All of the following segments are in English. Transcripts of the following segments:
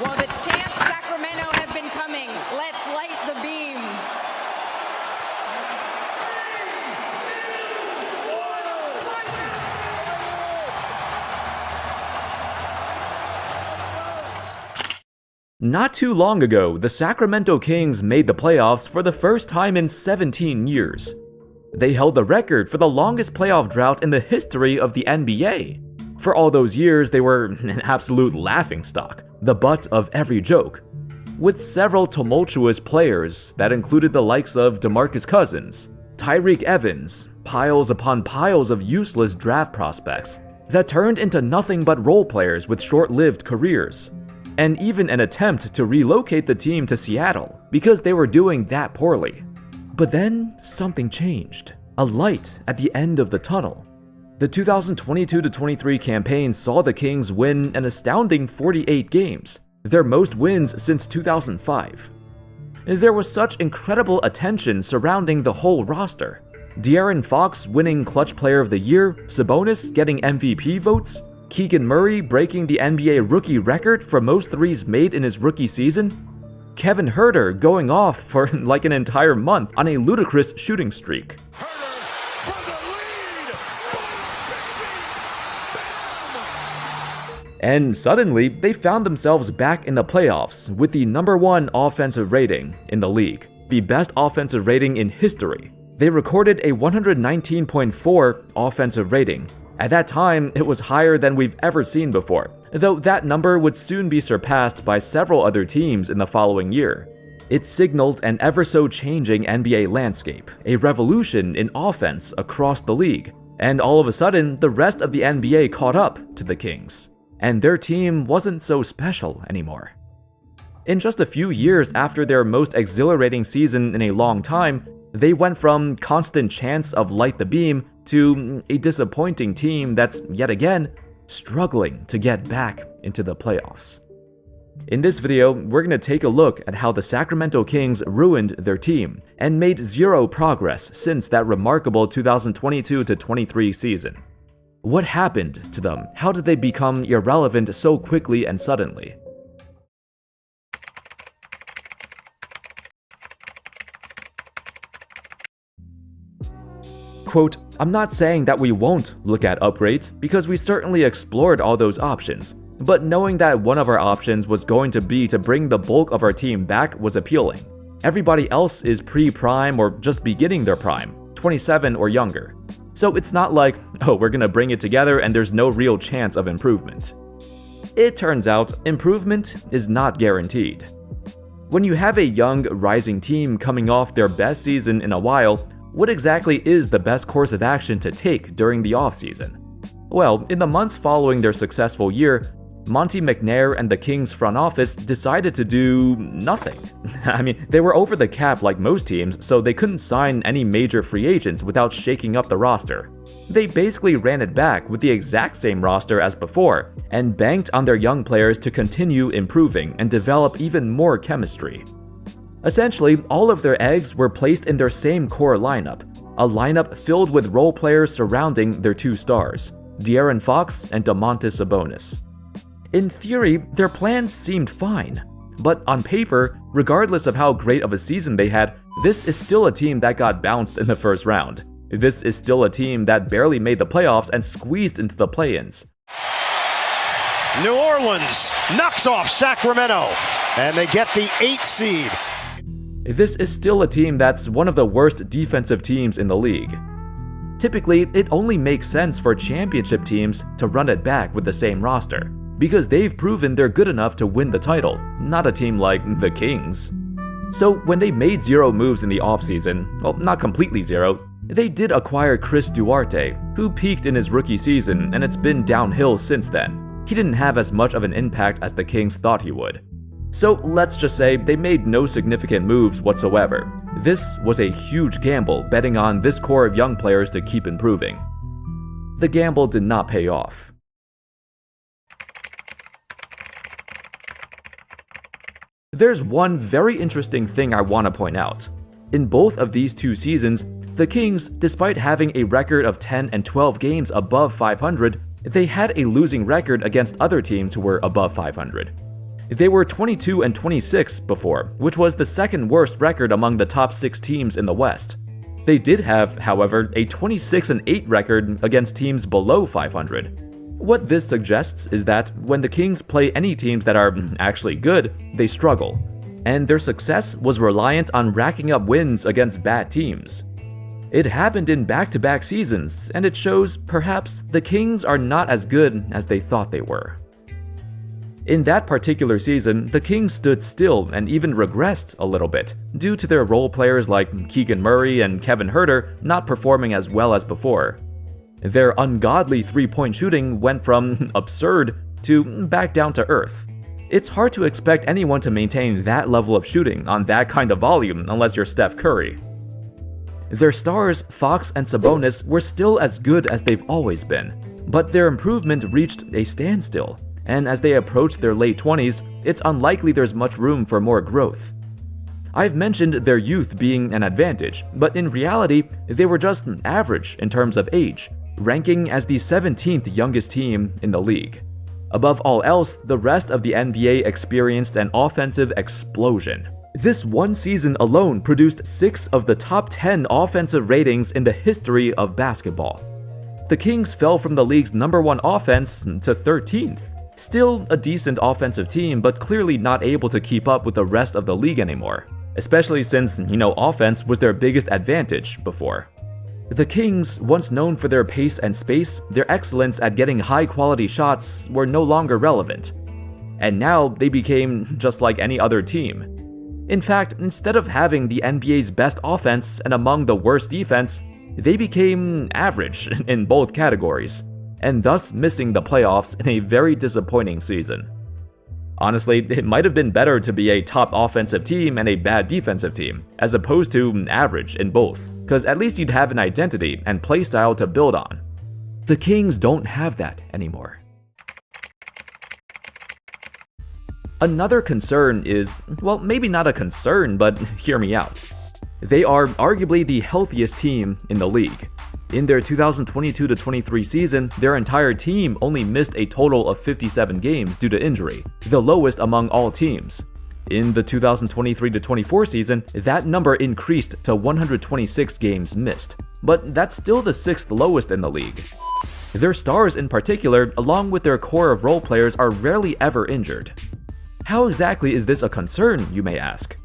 Well, the chants Sacramento have been coming. Let's light the beam. Not too long ago, the Sacramento Kings made the playoffs for the first time in 17 years. They held the record for the longest playoff drought in the history of the NBA. For all those years, they were an absolute laughingstock, the butt of every joke, with several tumultuous players that included the likes of DeMarcus Cousins, Tyreke Evans, piles upon piles of useless draft prospects that turned into nothing but role players with short-lived careers, and even an attempt to relocate the team to Seattle because they were doing that poorly. But then something changed, a light at the end of the tunnel. The 2022-23 campaign saw the Kings win an astounding 48 games, their most wins since 2005. There was such incredible attention surrounding the whole roster. De'Aaron Fox winning Clutch Player of the Year, Sabonis getting MVP votes, Keegan Murray breaking the NBA rookie record for most threes made in his rookie season, Kevin Huerter going off for like an entire month on a ludicrous shooting streak. And suddenly, they found themselves back in the playoffs with the #1 offensive rating in the league, the best offensive rating in history. They recorded a 119.4 offensive rating. At that time, it was higher than we've ever seen before, though that number would soon be surpassed by several other teams in the following year. It signaled an ever-so-changing NBA landscape, a revolution in offense across the league, and all of a sudden, the rest of the NBA caught up to the Kings, and their team wasn't so special anymore. In just a few years after their most exhilarating season in a long time, they went from constant chants of light the beam to a disappointing team that's, yet again, struggling to get back into the playoffs. In this video, we're going to take a look at how the Sacramento Kings ruined their team and made zero progress since that remarkable 2022-23 season. What happened to them? How did they become irrelevant so quickly and suddenly? Quote, "I'm not saying that we won't look at upgrades, because we certainly explored all those options, but knowing that one of our options was going to be to bring the bulk of our team back was appealing. Everybody else is pre-prime or just beginning their prime, 27 or younger. So it's not like, oh, we're gonna bring it together and there's no real chance of improvement." It turns out, improvement is not guaranteed. When you have a young, rising team coming off their best season in a while, what exactly is the best course of action to take during the offseason? Well, in the months following their successful year, Monty McNair and the Kings front office decided to do nothing. I mean, they were over the cap like most teams, so they couldn't sign any major free agents without shaking up the roster. They basically ran it back with the exact same roster as before, and banked on their young players to continue improving and develop even more chemistry. Essentially, all of their eggs were placed in their same core lineup, a lineup filled with role players surrounding their two stars, De'Aaron Fox and Domantas Sabonis. In theory, their plans seemed fine, but on paper, regardless of how great of a season they had, this is still a team that got bounced in the first round. This is still a team that barely made the playoffs and squeezed into the play-ins. New Orleans knocks off Sacramento, and they get the 8th seed. This is still a team that's one of the worst defensive teams in the league. Typically, it only makes sense for championship teams to run it back with the same roster, because they've proven they're good enough to win the title, not a team like the Kings. So when they made zero moves in the offseason, well, not completely zero, they did acquire Chris Duarte, who peaked in his rookie season and it's been downhill since then. He didn't have as much of an impact as the Kings thought he would. So let's just say they made no significant moves whatsoever. This was a huge gamble betting on this core of young players to keep improving. The gamble did not pay off. There's one very interesting thing I want to point out. In both of these two seasons, the Kings, despite having a record of 10 and 12 games above 500, they had a losing record against other teams who were above 500. They were 22-26 before, which was the second worst record among the top 6 teams in the West. They did have, however, a 26-8 record against teams below 500. What this suggests is that when the Kings play any teams that are actually good, they struggle, and their success was reliant on racking up wins against bad teams. It happened in back-to-back seasons, and it shows perhaps the Kings are not as good as they thought they were. In that particular season, the Kings stood still and even regressed a little bit due to their role players like Keegan Murray and Kevin Huerter not performing as well as before. Their ungodly three-point shooting went from absurd to back down to earth. It's hard to expect anyone to maintain that level of shooting on that kind of volume unless you're Steph Curry. Their stars, Fox and Sabonis, were still as good as they've always been, but their improvement reached a standstill, and as they approach their late 20s, it's unlikely there's much room for more growth. I've mentioned their youth being an advantage, but in reality, they were just average in terms of age, ranking as the 17th youngest team in the league. Above all else, the rest of the NBA experienced an offensive explosion. This one season alone produced 6 of the top 10 offensive ratings in the history of basketball. The Kings fell from the league's #1 offense to 13th. Still a decent offensive team, but clearly not able to keep up with the rest of the league anymore, especially since, offense was their biggest advantage before. The Kings, once known for their pace and space, their excellence at getting high-quality shots were no longer relevant. And now they became just like any other team. In fact, instead of having the NBA's best offense and among the worst defense, they became average in both categories, and thus missing the playoffs in a very disappointing season. Honestly, it might have been better to be a top offensive team and a bad defensive team, as opposed to average in both, because at least you'd have an identity and playstyle to build on. The Kings don't have that anymore. Another concern is, well, maybe not a concern, but hear me out. They are arguably the healthiest team in the league. In their 2022-23 season, their entire team only missed a total of 57 games due to injury, the lowest among all teams. In the 2023-24 season, that number increased to 126 games missed, but that's still the 6th lowest in the league. Their stars in particular, along with their core of role players, are rarely ever injured. How exactly is this a concern, you may ask?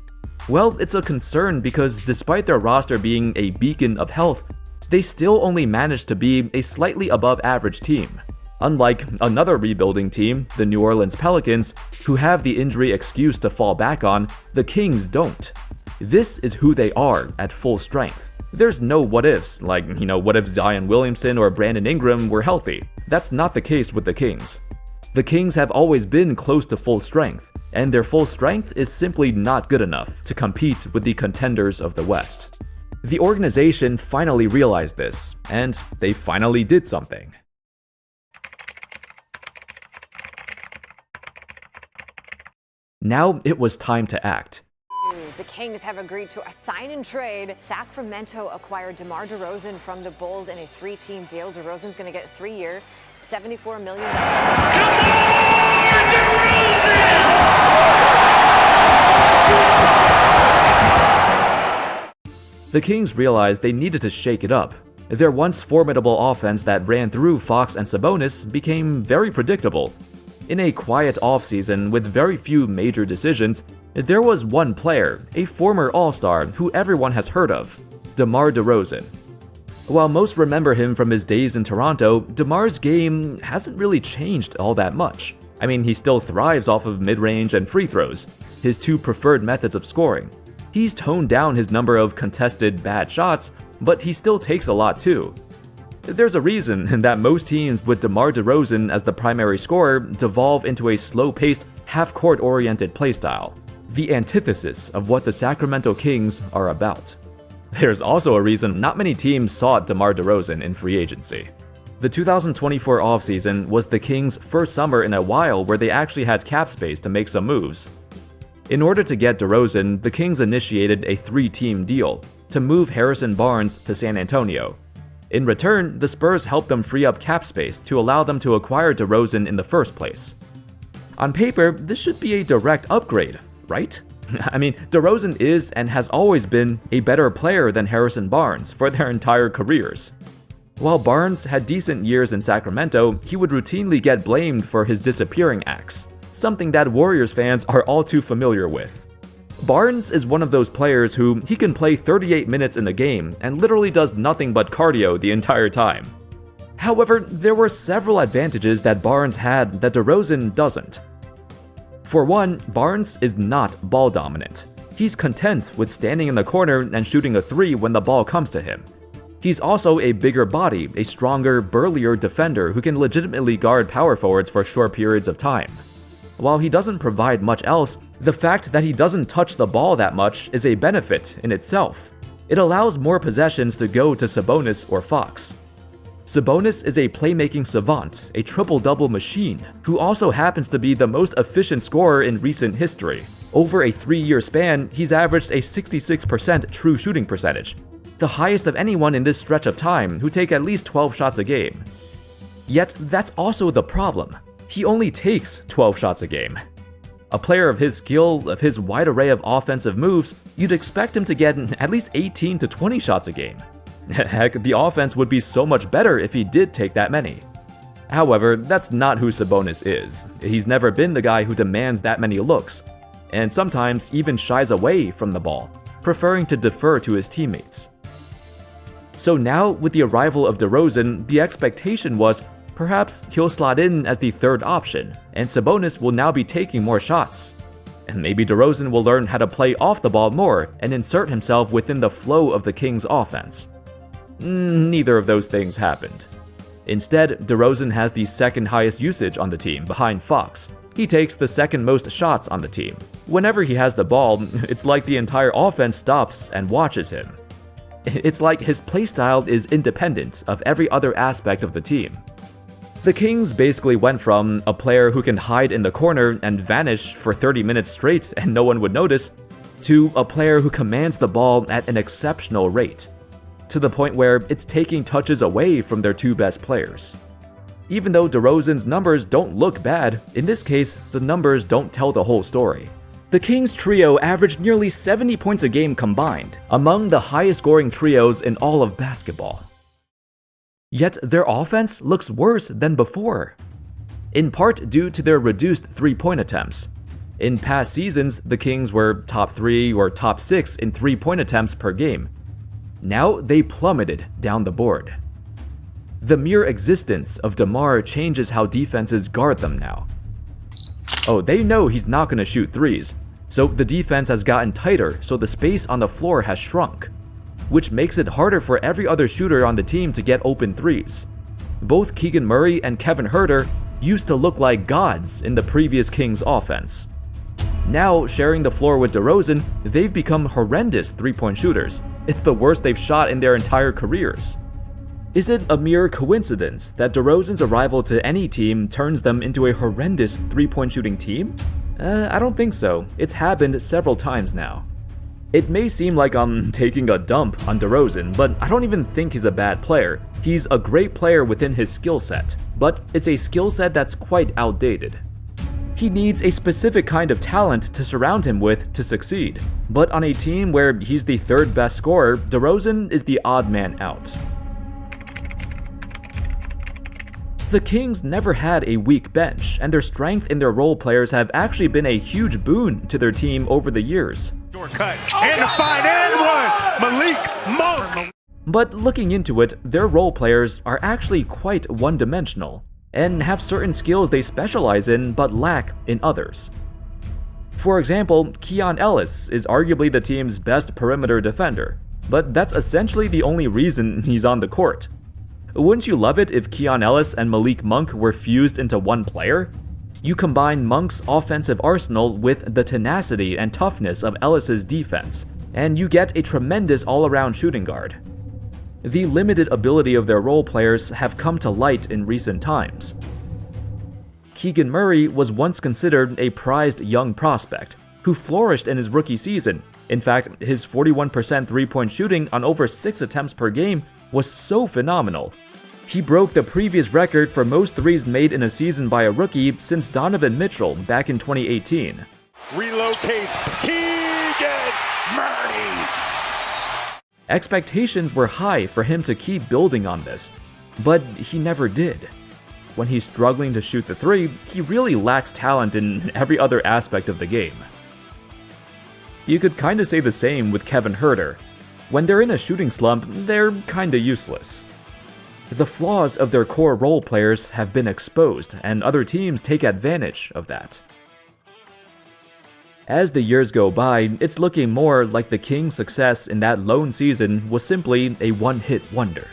Well, it's a concern because despite their roster being a beacon of health, they still only managed to be a slightly above average team. Unlike another rebuilding team, the New Orleans Pelicans, who have the injury excuse to fall back on, the Kings don't. This is who they are at full strength. There's no what ifs, like, what if Zion Williamson or Brandon Ingram were healthy? That's not the case with the Kings. The Kings have always been close to full strength, and their full strength is simply not good enough to compete with the contenders of the West. The organization finally realized this, and they finally did something. Now it was time to act. The Kings have agreed to a sign-and-trade. Sacramento acquired DeMar DeRozan from the Bulls in a 3-team deal. DeRozan's going to get 3-year, $74 million. The Kings realized they needed to shake it up. Their once formidable offense that ran through Fox and Sabonis became very predictable. In a quiet offseason with very few major decisions, there was one player, a former All-Star who everyone has heard of, DeMar DeRozan. While most remember him from his days in Toronto, DeMar's game hasn't really changed all that much. I mean, he still thrives off of mid-range and free throws, his 2 preferred methods of scoring. He's toned down his number of contested bad shots, but he still takes a lot too. There's a reason that most teams with DeMar DeRozan as the primary scorer devolve into a slow-paced, half-court oriented playstyle, the antithesis of what the Sacramento Kings are about. There's also a reason not many teams sought DeMar DeRozan in free agency. The 2024 offseason was the Kings' first summer in a while where they actually had cap space to make some moves. In order to get DeRozan, the Kings initiated a 3-team deal to move Harrison Barnes to San Antonio. In return, the Spurs helped them free up cap space to allow them to acquire DeRozan in the first place. On paper, this should be a direct upgrade, right? I mean, DeRozan is and has always been a better player than Harrison Barnes for their entire careers. While Barnes had decent years in Sacramento, he would routinely get blamed for his disappearing acts, something that Warriors fans are all too familiar with. Barnes is one of those players who he can play 38 minutes in a game and literally does nothing but cardio the entire time. However, there were several advantages that Barnes had that DeRozan doesn't. For one, Barnes is not ball dominant. He's content with standing in the corner and shooting a three when the ball comes to him. He's also a bigger body, a stronger, burlier defender who can legitimately guard power forwards for short periods of time. While he doesn't provide much else, the fact that he doesn't touch the ball that much is a benefit in itself. It allows more possessions to go to Sabonis or Fox. Sabonis is a playmaking savant, a triple-double machine, who also happens to be the most efficient scorer in recent history. Over a 3-year span, he's averaged a 66% true shooting percentage, the highest of anyone in this stretch of time who take at least 12 shots a game. Yet, that's also the problem. He only takes 12 shots a game. A player of his skill, of his wide array of offensive moves, you'd expect him to get at least 18 to 20 shots a game. Heck, the offense would be so much better if he did take that many. However, that's not who Sabonis is. He's never been the guy who demands that many looks, and sometimes even shies away from the ball, preferring to defer to his teammates. So now, with the arrival of DeRozan, the expectation was perhaps he'll slot in as the third option, and Sabonis will now be taking more shots. And maybe DeRozan will learn how to play off the ball more and insert himself within the flow of the Kings' offense. Neither of those things happened. Instead, DeRozan has the second highest usage on the team behind Fox. He takes the second most shots on the team. Whenever he has the ball, it's like the entire offense stops and watches him. It's like his playstyle is independent of every other aspect of the team. The Kings basically went from a player who can hide in the corner and vanish for 30 minutes straight and no one would notice, to a player who commands the ball at an exceptional rate, to the point where it's taking touches away from their two best players. Even though DeRozan's numbers don't look bad, in this case, the numbers don't tell the whole story. The Kings trio averaged nearly 70 points a game combined, among the highest scoring trios in all of basketball. Yet their offense looks worse than before, in part due to their reduced three-point attempts. In past seasons, the Kings were top 3 or top 6 in three-point attempts per game. Now they plummeted down the board. The mere existence of DeMar changes how defenses guard them now. Oh, they know he's not going to shoot threes, so the defense has gotten tighter, so the space on the floor has shrunk, which makes it harder for every other shooter on the team to get open threes. Both Keegan Murray and Kevin Huerter used to look like gods in the previous Kings offense. Now, sharing the floor with DeRozan, they've become horrendous three-point shooters. It's the worst they've shot in their entire careers. Is it a mere coincidence that DeRozan's arrival to any team turns them into a horrendous three-point shooting team? I don't think so. It's happened several times now. It may seem like I'm taking a dump on DeRozan, but I don't even think he's a bad player. He's a great player within his skill set, but it's a skill set that's quite outdated. He needs a specific kind of talent to surround him with to succeed, but on a team where he's the third best scorer, DeRozan is the odd man out. The Kings never had a weak bench, and their strength in their role players have actually been a huge boon to their team over the years. Cut. And the fine and one, Malik Monk. But looking into it, their role players are actually quite one-dimensional, and have certain skills they specialize in but lack in others. For example, Keon Ellis is arguably the team's best perimeter defender, but that's essentially the only reason he's on the court. Wouldn't you love it if Keon Ellis and Malik Monk were fused into one player? You combine Monk's offensive arsenal with the tenacity and toughness of Ellis's defense, and you get a tremendous all-around shooting guard. The limited ability of their role players have come to light in recent times. Keegan Murray was once considered a prized young prospect who flourished in his rookie season. In fact, his 41% three-point shooting on over 6 attempts per game was so phenomenal. He broke the previous record for most threes made in a season by a rookie since Donovan Mitchell back in 2018. Relocates Keegan Murray. Expectations were high for him to keep building on this, but he never did. When he's struggling to shoot the three, he really lacks talent in every other aspect of the game. You could kinda say the same with Kevin Huerter. When they're in a shooting slump, they're kinda useless. The flaws of their core role players have been exposed, and other teams take advantage of that. As the years go by, it's looking more like the Kings' success in that lone season was simply a one-hit wonder.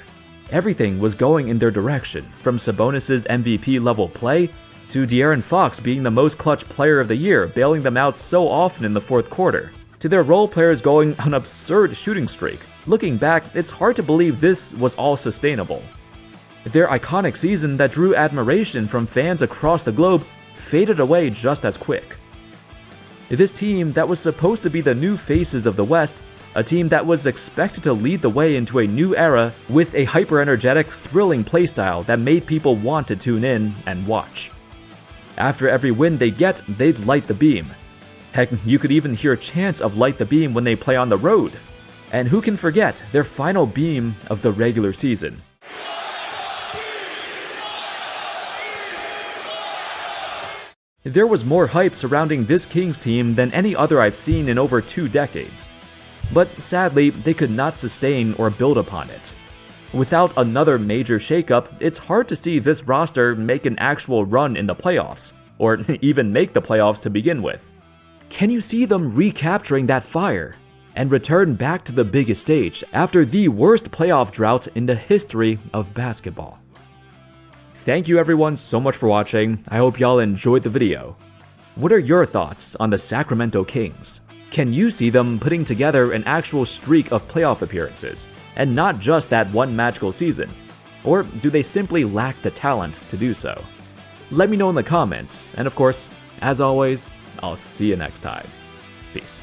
Everything was going in their direction, from Sabonis' MVP-level play to De'Aaron Fox being the most clutch player of the year, bailing them out so often in the fourth quarter, to their role players going on an absurd shooting streak. Looking back, it's hard to believe this was all sustainable. Their iconic season that drew admiration from fans across the globe faded away just as quick. This team that was supposed to be the new faces of the West, a team that was expected to lead the way into a new era with a hyper-energetic, thrilling playstyle that made people want to tune in and watch. After every win they get, they'd light the beam. Heck, you could even hear chants of light the beam when they play on the road. And who can forget their final beam of the regular season? There was more hype surrounding this Kings team than any other I've seen in over 2 decades. But sadly, they could not sustain or build upon it. Without another major shakeup, it's hard to see this roster make an actual run in the playoffs, or even make the playoffs to begin with. Can you see them recapturing that fire and return back to the biggest stage after the worst playoff drought in the history of basketball? Thank you everyone so much for watching. I hope y'all enjoyed the video. What are your thoughts on the Sacramento Kings? Can you see them putting together an actual streak of playoff appearances, and not just that one magical season? Or do they simply lack the talent to do so? Let me know in the comments, and of course, as always, I'll see you next time. Peace.